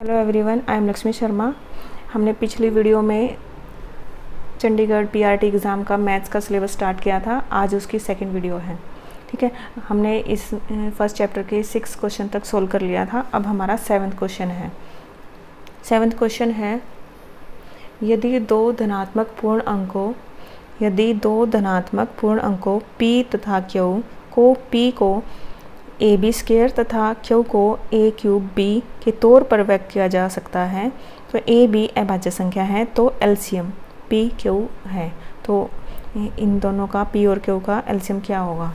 Hello everyone, I am Lakshmi Sharma. हमने पिछली video में चंडीगढ़ पीआरटी एग्ज़ाम का मैथ्स का सिलेबस स्टार्ट किया था। आज उसकी सेकंड वीडियो है। ठीक है, हमने इस फर्स्ट चैप्टर के 6 क्वेश्चन तक सोल्व कर लिया था। अब हमारा 7th क्वेश्चन है। 7th क्वेश्चन है, यदि दो धनात्मक पूर्ण अंकों p तथा q को p को ab² तथा q को a³ b के तौर पर व्यक्त किया जा सकता है, तो a b अभाज्य संख्या है, तो एलसीएम p q है। तो इन दोनों का p और q का एलसीएम क्या होगा?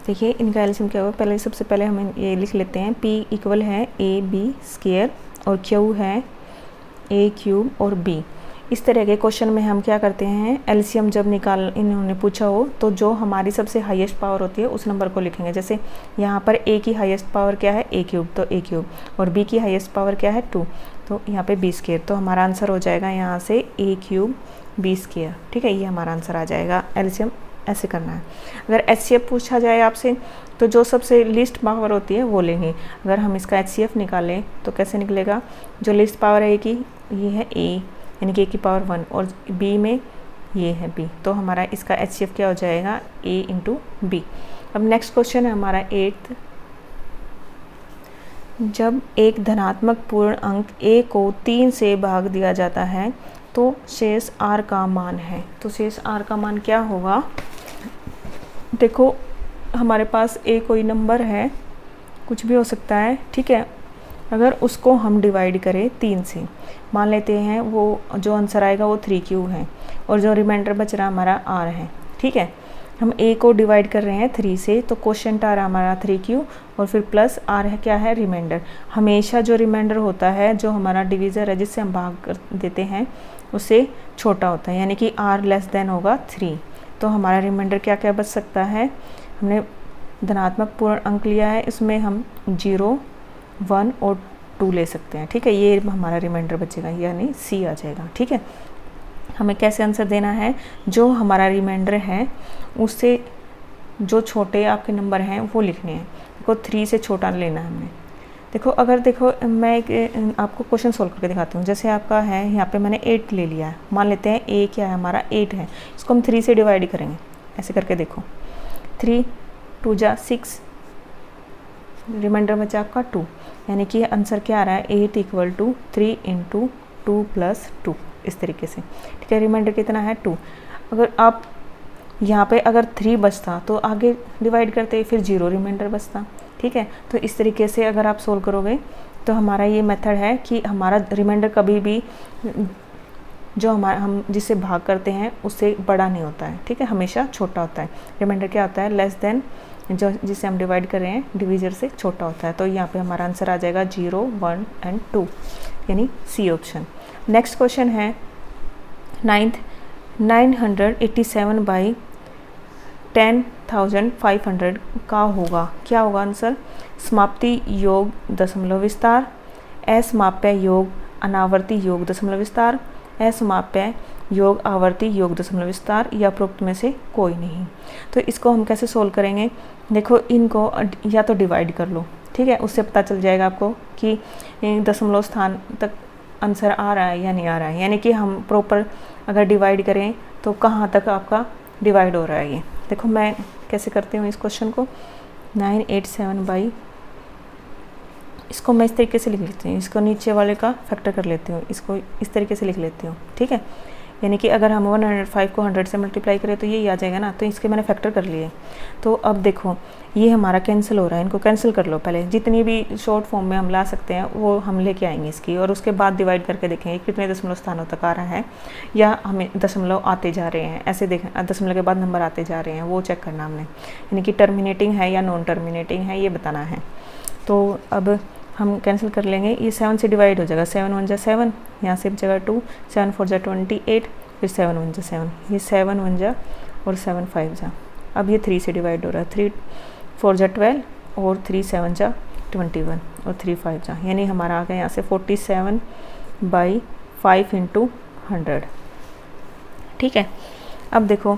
देखिए, इनका एलसीएम क्या होगा। सबसे पहले हम ये लिख लेते हैं, p इक्वल है ab² और q है a³ और b। इस तरह के क्वेश्चन में हम क्या करते हैं, एलसीएम जब इन्होंने पूछा हो तो जो हमारी सबसे हाईएस्ट पावर होती है उस नंबर को लिखेंगे। जैसे यहाँ पर a की हाईएस्ट पावर क्या है, a³ तो a³ और b की हाईएस्ट पावर क्या है 2, तो यहाँ पे b²। तो हमारा आंसर हो जाएगा यहाँ से a³ b²। ठीक है, ये हमारा आंसर आ जाएगा। एलसीएम ऐसे करना है। अगर एचसीएफ पूछा जाए आपसे तो जो सबसे लिस्ट पावर होती है वो लेंगे। अगर हम इसका एचसीएफ निकालें तो कैसे निकलेगा, जो लिस्ट पावर है की ये है a, यानी कि a की पावर 1 और b में ये है b, तो हमारा इसका एचसीएफ क्या हो जाएगा a इंटू b। अब नेक्स्ट क्वेश्चन है हमारा 8th। जब एक धनात्मक पूर्ण अंक a को 3 से भाग दिया जाता है तो शेष r का मान है। तो शेष r का मान क्या होगा? देखो, हमारे पास a कोई नंबर है, कुछ भी हो सकता है। ठीक है, अगर उसको हम डिवाइड करें 3 से, मान लेते हैं वो जो आंसर आएगा वो 3q है और जो रिमाइंडर बच रहा हमारा r है। ठीक है, हम a को डिवाइड कर रहे हैं 3 से, तो क्वोशिएंट आ रहा हमारा 3q और फिर प्लस r है क्या है, रिमाइंडर। हमेशा जो रिमाइंडर होता है, जो हमारा डिवीज़र है जिससे हम भाग कर देते हैं, उससे छोटा होता है, यानी कि r लेस देन होगा 3। तो हमारा रिमाइंडर क्या क्या बच सकता है, हमने धनात्मक पूर्ण अंक लिया है, इसमें हम 0, 1 और 2 ले सकते हैं। ठीक है, ये हमारा रिमाइंडर बचेगा, यानी C आ जाएगा। ठीक है, हमें कैसे आंसर देना है, जो हमारा रिमाइंडर है उससे जो छोटे आपके नंबर हैं वो लिखने हैं। देखो 3 से छोटा लेना है हमने। देखो मैं एक आपको क्वेश्चन सोल्व करके दिखाती हूँ। जैसे आपका है यहाँ पे मैंने 8 ले लिया है, मान लेते हैं a क्या है हमारा 8 है, इसको हम 3 से डिवाइड करेंगे। ऐसे करके देखो, 3 2 जा 6, रिमाइंडर बचा आपका 2, यानी कि आंसर क्या आ रहा है, 8 इक्वल टू 3 इंटू 2 प्लस 2, इस तरीके से। ठीक है, रिमाइंडर कितना है 2। अगर आप यहाँ पे अगर 3 बचता तो आगे डिवाइड करते फिर 0 रिमाइंडर बचता। ठीक है, तो इस तरीके से अगर आप सोल्व करोगे तो हमारा ये मेथड है कि हमारा रिमाइंडर कभी भी जो हम जिससे भाग करते हैं उससे बड़ा नहीं होता है। ठीक है, हमेशा छोटा होता है। रिमाइंडर क्या होता है, लेस देन जो जिसे हम डिवाइड कर रहे हैं डिवीज़र से छोटा होता है। तो यहाँ पे हमारा आंसर आ जाएगा 0, 1 एंड 2, यानी C ऑप्शन। नेक्स्ट क्वेश्चन है 9th। 987 बाई 10,500 का होगा, क्या होगा आंसर? समाप्ति योग दशमलव विस्तार, असमाप्य योग अनावर्ती योग दशमलव विस्तार, असमाप्य योग आवर्ती योग दशमलव विस्तार, या उपरोक्त में से कोई नहीं। तो इसको हम कैसे सोल्व करेंगे? देखो, इनको या तो डिवाइड कर लो। ठीक है, उससे पता चल जाएगा आपको कि दशमलव स्थान तक आंसर आ रहा है या नहीं आ रहा है, यानी कि हम प्रॉपर अगर डिवाइड करें तो कहाँ तक आपका डिवाइड हो रहा है। ये देखो मैं कैसे करती हूँ इस क्वेश्चन को। 987 बाई, इसको मैं इस तरीके से लिख लेती हूँ, इसको नीचे वाले का फैक्टर कर लेती हूँ, इसको इस तरीके से लिख लेती हूँ। ठीक है, यानी कि अगर हम 105 को 100 से मल्टीप्लाई करें तो यही आ जाएगा ना, तो इसके मैंने फैक्टर कर लिए। तो अब देखो ये हमारा कैंसिल हो रहा है, इनको कैंसिल कर लो पहले। जितनी भी शॉर्ट फॉर्म में हम ला सकते हैं वो हम लेके आएंगे इसकी, और उसके बाद डिवाइड करके देखेंगे कितने दशमलव स्थानों तक आ रहा है, या हमें दशमलव आते जा रहे हैं, ऐसे देखें दशमलव के बाद नंबर आते जा रहे हैं, वो चेक करना हमने, यानी कि टर्मिनेटिंग है या नॉन टर्मिनेटिंग है ये बताना है। तो अब हम कैंसिल कर लेंगे, ये 7 से डिवाइड हो जाएगा, 7 1 जा 7, यहाँ से बचेगा 2, 7 4 जा 28, फिर 7 1 जा 7, ये 7 1 जा और 7 5 जा। अब ये 3 से डिवाइड हो रहा है, 3 4 जा 12 और 3 7 जा 21 और 3 5 जा, यानी हमारा आ गया यहाँ से 47 बाई 5 इंटू 100। ठीक है, अब देखो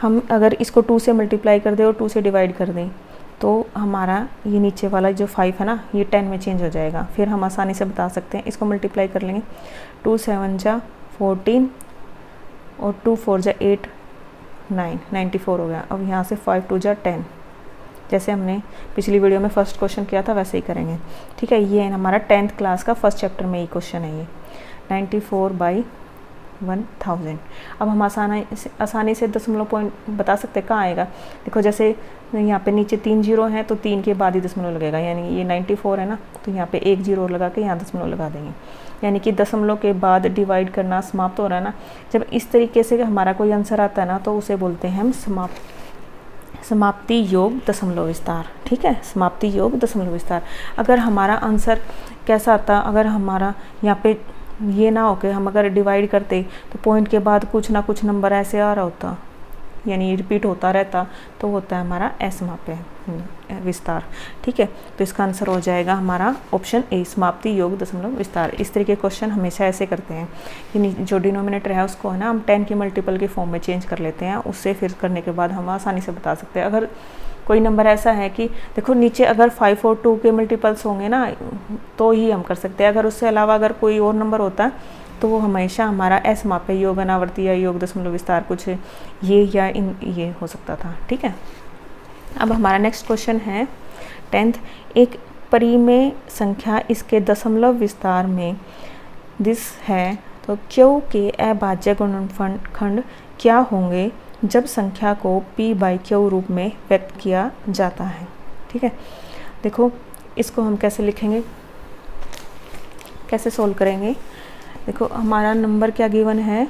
हम अगर इसको 2 से मल्टीप्लाई कर दें और 2 से डिवाइड कर दें तो हमारा ये नीचे वाला जो 5 है ना, ये 10 में चेंज हो जाएगा। फिर हम आसानी से बता सकते हैं, इसको मल्टीप्लाई कर लेंगे। 2 7 जा 14 और 2 4 जा 8 9 94 हो गया। अब यहाँ से 5 2 जा 10, जैसे हमने पिछली वीडियो में फर्स्ट क्वेश्चन किया था वैसे ही करेंगे। ठीक है, ये हमारा 10th क्लास का फर्स्ट चैप्टर में ही क्वेश्चन है ये, 94/1000। अब हम आसानी से दशमलव पॉइंट बता सकते हैं कहाँ आएगा। देखो जैसे यहाँ पे नीचे 3 जीरो हैं तो 3 के बाद ही दशमलव लगेगा, यानी ये 94 है ना, तो यहाँ पे 1 जीरो लगा के यहाँ दशमलव लगा देंगे, यानी कि दशमलव के बाद डिवाइड करना समाप्त हो रहा है ना। जब इस तरीके से हमारा कोई आंसर आता है ना, तो उसे बोलते हैं हम समाप्ति योग दशमलव विस्तार। ठीक है, समाप्ति योग दशमलव विस्तार। अगर हमारा आंसर कैसा आता, अगर हमारा यहाँ पे ये ना हो के हम अगर डिवाइड करते तो पॉइंट के बाद कुछ ना कुछ नंबर ऐसे आ रहा होता, यानी रिपीट होता रहता, तो होता है हमारा असमाप्य विस्तार। ठीक है, तो इसका आंसर हो जाएगा हमारा ऑप्शन ए, समाप्ति योग दशमलव विस्तार। इस तरह के क्वेश्चन हमेशा ऐसे करते हैं कि जो डिनोमिनेटर है उसको है ना हम 10 के मल्टीपल के फॉर्म में चेंज कर लेते हैं, उससे फिर करने के बाद हम आसानी से बता सकते हैं। अगर कोई नंबर ऐसा है कि देखो नीचे अगर 5 और 2 के मल्टीपल्स होंगे ना तो ही हम कर सकते हैं, अगर उससे अलावा अगर कोई और नंबर होता है तो वो हमेशा हमारा असमाप्य योग अनावर्ती या योग दशमलव विस्तार कुछ ये या ये हो सकता था। ठीक है, अब हमारा नेक्स्ट क्वेश्चन है 10th, एक परिमेय संख्या इसके दशमलव विस्तार में दिस है, तो क्यू के अभाज्य गुणनखंड क्या होंगे जब संख्या को p/q रूप में व्यक्त किया जाता है। ठीक है, देखो इसको हम कैसे लिखेंगे, कैसे सोल्व करेंगे। देखो हमारा नंबर क्या गिवन है,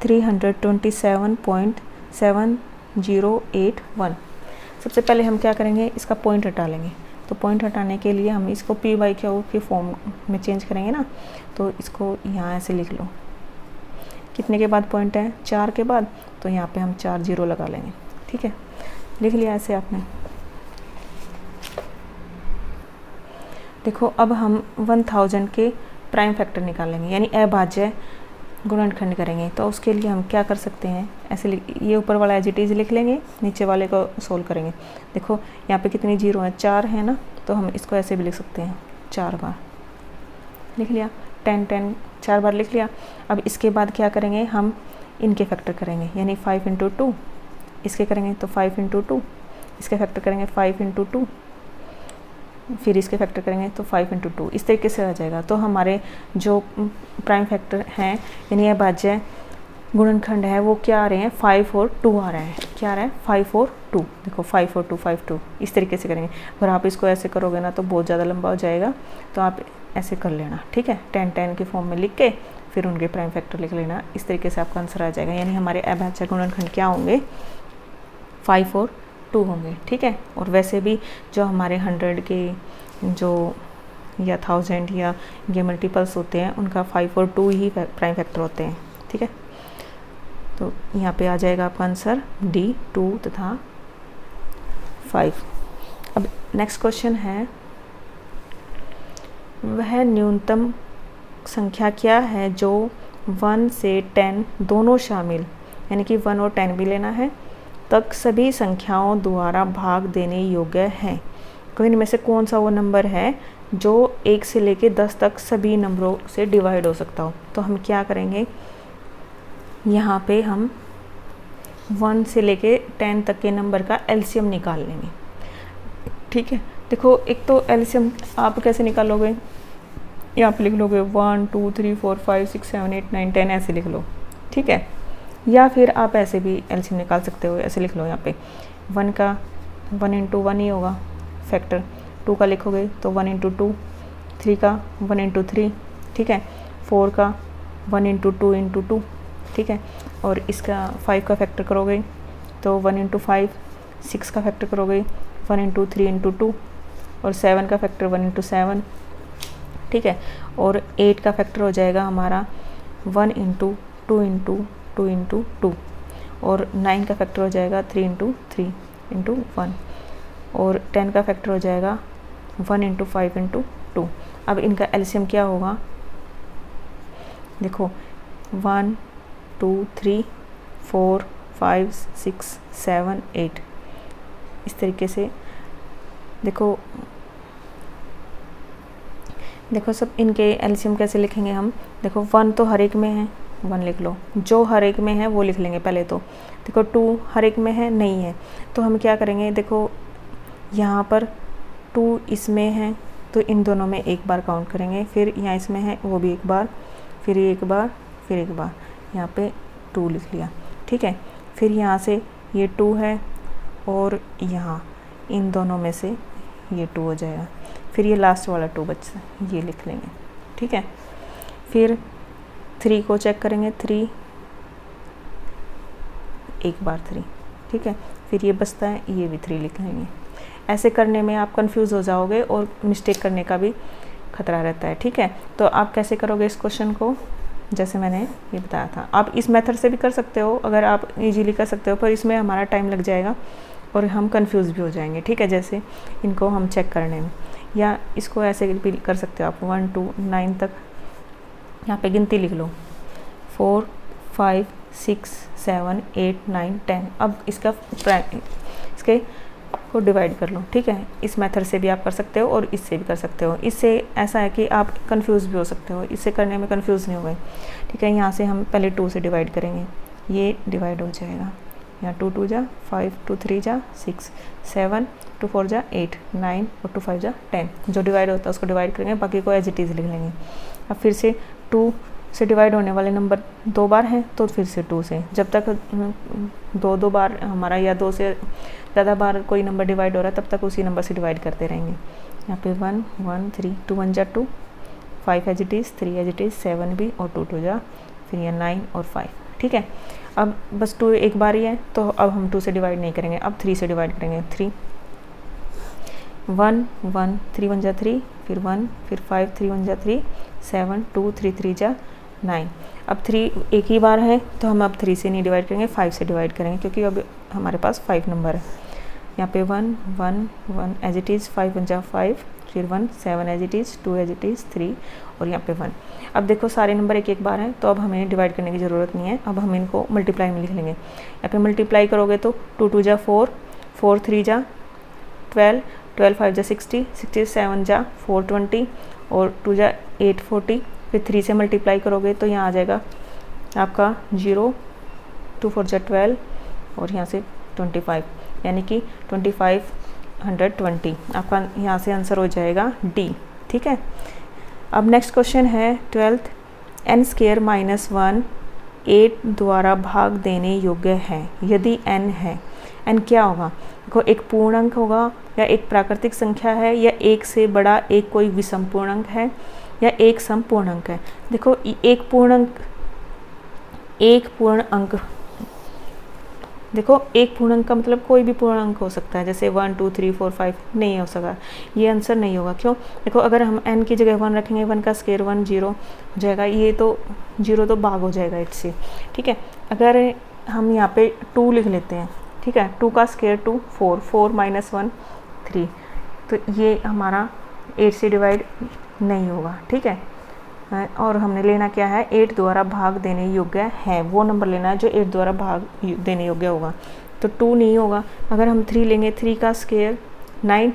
327.7081। सबसे पहले हम क्या करेंगे, इसका पॉइंट हटा लेंगे। तो पॉइंट हटाने के लिए हम इसको p/q के फॉर्म में चेंज करेंगे ना, तो इसको यहाँ ऐसे लिख लो। कितने के बाद पॉइंट है, 4 के बाद, तो यहाँ पे हम 4 जीरो लगा लेंगे। ठीक है, लिख लिया ऐसे आपने। देखो अब हम 1000 के प्राइम फैक्टर निकालेंगे, यानी अभाज्य गुणनखंड करेंगे। तो उसके लिए हम क्या कर सकते हैं, ऐसे ये ऊपर वाला एज इट इज लिख लेंगे, नीचे वाले को सोल्व करेंगे। देखो यहाँ पे कितनी जीरो हैं, 4 है ना, तो हम इसको ऐसे भी लिख सकते हैं, 4 बार लिख लिया, 10 10 4 बार लिख लिया। अब इसके बाद क्या करेंगे, हम इनके फैक्टर करेंगे, यानी 5 × 2 इसके करेंगे तो 5 × 2, इसके फैक्टर करेंगे 5 × 2, फिर इसके फैक्टर करेंगे तो 5 × 2, इस तरीके से आ जाएगा। तो हमारे जो प्राइम फैक्टर हैं यानी अभाज्य गुणनखंड है वो क्या आ रहे हैं, 5 और 2 आ रहे हैं। क्या आ रहा है, 5 और 2। देखो 5 और 2 5 2 इस तरीके से करेंगे। अगर आप इसको ऐसे करोगे ना तो बहुत ज़्यादा लंबा हो जाएगा, तो आप ऐसे कर लेना। ठीक है, 10 10 के फॉर्म में लिख के फिर उनके प्राइम फैक्टर लिख लेना, इस तरीके से आपका आंसर आ जाएगा। यानी हमारे अभाज्य गुणनखंड क्या होंगे, 5 और 2 होंगे। ठीक है, और वैसे भी जो हमारे 100 के जो या 1000 या ये मल्टीपल्स होते हैं उनका 5 और 2 ही प्राइम फैक्टर होते हैं। ठीक है, तो यहाँ पे आ जाएगा आपका आंसर D 2 तथा 5। अब नेक्स्ट क्वेश्चन है, वह न्यूनतम संख्या क्या है जो 1 से 10 दोनों शामिल, यानी कि 1 और 10 भी लेना है, तक सभी संख्याओं द्वारा भाग देने योग्य है। कोई इनमें से कौन सा वो नंबर है जो 1 से लेके 10 तक सभी नंबरों से डिवाइड हो सकता हो। तो हम क्या करेंगे, यहाँ पे हम 1 से लेके 10 तक के नंबर का एलसीएम निकाल लेंगे। ठीक है, देखो एक तो एलसीएम आप कैसे निकालोगे, यहाँ पे लिख लोगे 1 2 3 4 5 6 7 8 9 10 ऐसे लिख लो। ठीक है, या फिर आप ऐसे भी एलसीएम निकाल सकते हो, ऐसे लिख लो। यहाँ पे 1 का 1 × 1 ही होगा फैक्टर, 2 का लिखोगे तो 1 × 2, 3 का 1 × 3, ठीक है, 4 का 1 × 2 × 2, ठीक है, और इसका 5 का फैक्टर करोगे तो 1 × 5, 6 का फैक्टर करोगे 1 × 3 × 2, और 7 का फैक्टर 1 × 7, ठीक है, और 8 का फैक्टर हो जाएगा हमारा 1 × 2 × 2 × 2, और 9 का फैक्टर हो जाएगा 3 × 3 × 1, और 10 का फैक्टर हो जाएगा 1 × 5 × 2। अब इनका एलसीएम क्या होगा, देखो 1 2 3 4 5 6 7 8 इस तरीके से देखो सब इनके एलसीएम कैसे लिखेंगे हम। देखो 1 तो हर एक में है, 1 लिख लो, जो हर एक में है वो लिख लेंगे पहले तो। देखो 2 हर एक में है, नहीं है, तो हम क्या करेंगे, देखो यहाँ पर 2 इसमें है तो इन दोनों में एक बार काउंट करेंगे, फिर यहाँ इसमें है वो भी एक बार, फिर एक बार, फिर एक बार, यहाँ पे 2 लिख लिया, ठीक है। फिर यहाँ से ये 2 है और यहाँ इन दोनों में से ये 2 हो जाएगा, फिर ये लास्ट वाला 2 बच्चा ये लिख लेंगे, ठीक है। फिर 3 को चेक करेंगे, 3 एक बार 3, ठीक है। फिर ये बचता है, ये भी 3 लिख लेंगे। ऐसे करने में आप कंफ्यूज हो जाओगे और मिस्टेक करने का भी खतरा रहता है, ठीक है। तो आप कैसे करोगे इस क्वेश्चन को, जैसे मैंने ये बताया था। आप इस मेथड से भी कर सकते हो अगर आप इजीली कर सकते हो, पर इसमें हमारा टाइम लग जाएगा और हम कंफ्यूज भी हो जाएंगे, ठीक है। जैसे इनको हम चेक करने में, या इसको ऐसे भी कर सकते हो आप 1 2 9 तक यहाँ पे गिनती लिख लो, 4 5 6 7 8 9 10। अब इसके को डिवाइड कर लो, ठीक है। इस मेथड से भी आप कर सकते हो और इससे भी कर सकते हो। इससे ऐसा है कि आप कंफ्यूज भी हो सकते हो, इससे करने में कंफ्यूज नहीं हो गए, ठीक है। यहाँ से हम पहले 2 से डिवाइड करेंगे, ये डिवाइड हो जाएगा, यहाँ 2 2 जा 5, 2 3 जा 6, 7, 2 4 जा 8, 9 और 2 5 जा 10। जो डिवाइड होता है उसको डिवाइड करेंगे, बाकी को एज इट इज़ लिख लेंगे। अब फिर से 2 से डिवाइड होने वाले नंबर 2 बार हैं तो फिर से 2 से, जब तक 2 बार हमारा या 2 से ज़्यादा बार कोई नंबर डिवाइड हो रहा है तब तक उसी नंबर से डिवाइड करते रहेंगे। यहाँ पे 1 1 3, 2 1 जा 2, 5 as it is, 3 as it is, 7 भी और 2 2 जा, फिर ये 9 और 5, ठीक है। अब बस 2 एक बार ही है तो अब हम 2 से डिवाइड नहीं करेंगे, अब 3 से डिवाइड करेंगे। 3 1 1 3 1 जा 3, फिर 1, फिर 5 3 1 जा 3, 7 2 3 3 जा 9। अब 3 एक ही बार है तो हम अब 3 से नहीं डिवाइड करेंगे, 5 से डिवाइड करेंगे, क्योंकि अब हमारे पास 5 नंबर है। यहाँ पे 1 1 1 एज इट इज़, 5 1 जा 5, फिर 1 7 as it is, 2 as it is, 3 और यहाँ पे 1। अब देखो सारे नंबर एक एक बार हैं तो अब हमें डिवाइड करने की ज़रूरत नहीं है, अब हम इनको मल्टीप्लाई में लिख लेंगे। यहाँ पे मल्टीप्लाई करोगे तो 2 2 जा 4, 4 3 जा 12, 12 5 जा 60, 67 जा 420 और 2 जा 8 40। फिर 3 से मल्टीप्लाई करोगे तो यहाँ आ जाएगा आपका 0, 2 4 जा 12 और यहाँ से 25, यानी कि 2520 आपका यहाँ से आंसर हो जाएगा डी, ठीक है। अब नेक्स्ट क्वेश्चन है 12th, n² -1 8 द्वारा भाग देने योग्य है यदि n है। n क्या होगा, देखो एक पूर्णांक होगा या एक प्राकृतिक संख्या है या एक से बड़ा एक कोई विषम पूर्णांक है या एक सम पूर्णांक है। देखो एक पूर्ण अंक, देखो एक पूर्णांक का मतलब कोई भी पूर्णांक हो सकता है, जैसे 1 2 3 4 5 नहीं हो सका, ये आंसर नहीं होगा। क्यों, देखो अगर हम n की जगह 1 रखेंगे, 1 का स्क्वायर 1 0 हो जाएगा, ये तो 0 तो भाग हो जाएगा 8 से, ठीक है। अगर हम यहाँ पे 2 लिख लेते हैं, ठीक है, 2 का स्क्वायर 2 4, 4 - 1 3, तो ये हमारा 8 से डिवाइड नहीं होगा, ठीक है। और हमने लेना क्या है, 8 द्वारा भाग देने योग्य है, वो नंबर लेना है जो 8 द्वारा भाग देने योग्य होगा। तो 2 नहीं होगा। अगर हम 3 लेंगे, 3 का स्क्वायर 9,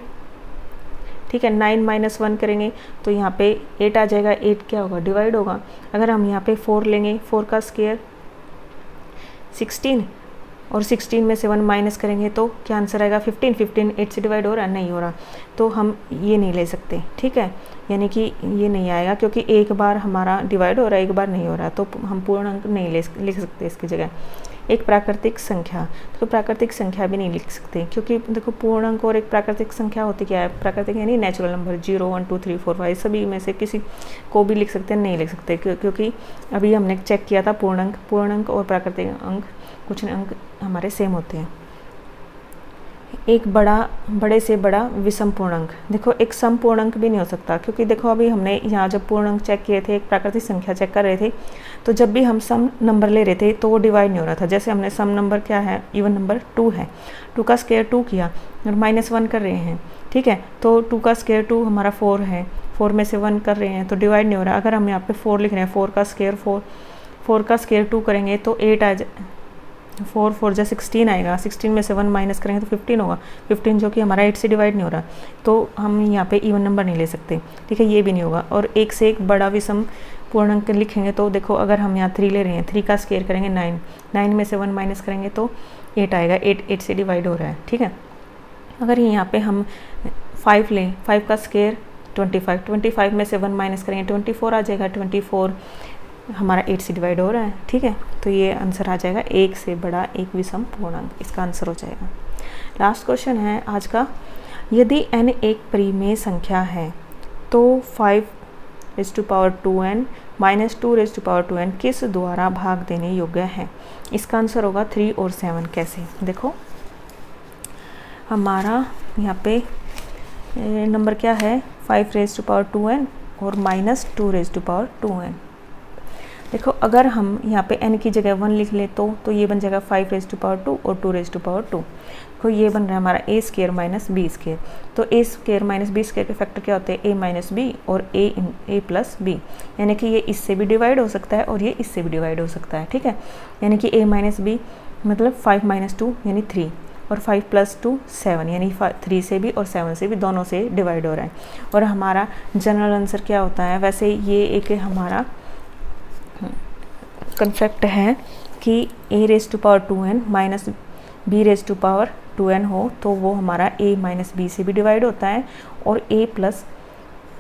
ठीक है, 9 - 1 करेंगे तो यहाँ पे 8 आ जाएगा, 8 क्या होगा, डिवाइड होगा। अगर हम यहाँ पे 4 लेंगे, 4 का स्क्वायर 16 और 16 में से 1 माइनस करेंगे तो क्या आंसर आएगा, 15। 15 8 से डिवाइड हो रहा है, नहीं हो रहा, तो हम ये नहीं ले सकते, ठीक है, यानी कि ये नहीं आएगा क्योंकि एक बार हमारा डिवाइड हो रहा है, एक बार नहीं हो रहा, तो हम पूर्णांक नहीं लिख सकते इसकी जगह। एक प्राकृतिक संख्या, तो प्राकृतिक संख्या भी नहीं लिख सकते, क्योंकि देखो पूर्णांक और एक प्राकृतिक संख्या होती क्या है, प्राकृतिक यानी नेचुरल नंबर, 0 1 2 3 4 5 सभी में से किसी को भी लिख सकते हैं, नहीं लिख सकते, क्योंकि अभी हमने चेक किया था पूर्णांक और प्राकृतिक अंक, कुछ अंक हमारे सेम होते हैं। एक बड़े से बड़ा विषम पूर्णांक, देखो एक सम पूर्णांक भी नहीं हो सकता, क्योंकि देखो अभी हमने यहाँ जब पूर्णांक चेक किए थे, एक प्राकृतिक संख्या चेक कर रहे थे, तो जब भी हम सम नंबर ले रहे थे तो वो डिवाइड नहीं हो रहा था। जैसे हमने सम नंबर क्या है, इवन नंबर 2 है, 2 का स्क्वायर 2 किया और -1 कर रहे हैं, ठीक है, तो 2 का स्क्वायर 2 हमारा 4 है, 4 में से 1 कर रहे हैं तो डिवाइड नहीं हो रहा। अगर हम यहाँ पे 4 लिख रहे हैं, 4 का स्क्वायर 4 का स्क्वायर 2 करेंगे तो 8 आ जाए, 4 4 जा 16 आएगा, 16 में से 1 माइनस करेंगे तो 15 होगा, 15 जो कि हमारा 8 से डिवाइड नहीं हो रहा, तो हम यहाँ पे इवन नंबर नहीं ले सकते, ठीक है, ये भी नहीं होगा। और एक से एक बड़ा विषम पूर्णांक लिखेंगे तो देखो अगर हम यहाँ 3 ले रहे हैं, 3 का स्क्वायर करेंगे 9, 9 में से 1 माइनस करेंगे तो 8 आएगा, 8 से डिवाइड हो रहा है, ठीक है। अगर यहाँ पे हम 5 लें, 5 का स्क्वायर 25, 25 में से 1 माइनस करेंगे 24 आ जाएगा, 24 हमारा 8 से डिवाइड हो रहा है, ठीक है। तो ये आंसर आ जाएगा 1 से बड़ा एक विषम पूर्णांक, इसका आंसर हो जाएगा। लास्ट क्वेश्चन है आज का, यदि n एक परिमेय संख्या है तो 5⁻2n माइनस 2⁻2n किस द्वारा भाग देने योग्य है? इसका आंसर होगा 3 और 7। कैसे? देखो हमारा यहाँ पे नंबर क्या है, 5⁻2n और माइनस 2⁻2n। देखो अगर हम यहाँ पे n की जगह 1 लिख ले तो ये बन जाएगा 5⁻2 और 2⁻2। तो ये बन रहा है हमारा a square minus b square. तो a square minus b square के फैक्टर क्या होते हैं, a माइनस b और a प्लस b, यानी कि ये इससे भी डिवाइड हो सकता है और ये इससे भी डिवाइड हो सकता है, ठीक है। यानी कि a माइनस b मतलब 5 माइनस 2 यानी 3 और 5 प्लस 2 7, यानी 3 से भी और 7 से भी दोनों से डिवाइड हो रहा है। और हमारा जनरल आंसर क्या होता है, वैसे ये एक हमारा कंसेप्ट है कि a⁻2n माइनस b⁻2n हो तो वो हमारा a माइनस b से भी डिवाइड होता है और a प्लस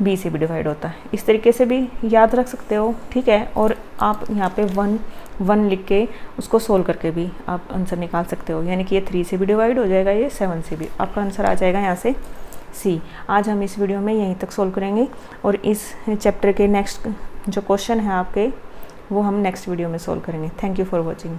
b से भी डिवाइड होता है। इस तरीके से भी याद रख सकते हो, ठीक है। और आप यहाँ पे 1 लिख के उसको सोल्व करके भी आप आंसर निकाल सकते हो, यानी कि ये 3 से भी डिवाइड हो जाएगा, ये 7 से भी, आपका आंसर आ जाएगा यहाँ से C। आज हम इस वीडियो में यहीं तक सोल्व करेंगे और इस चैप्टर के नेक्स्ट जो क्वेश्चन है आपके वो हम नेक्स्ट वीडियो में सोल्व करेंगे। Thank you for watching.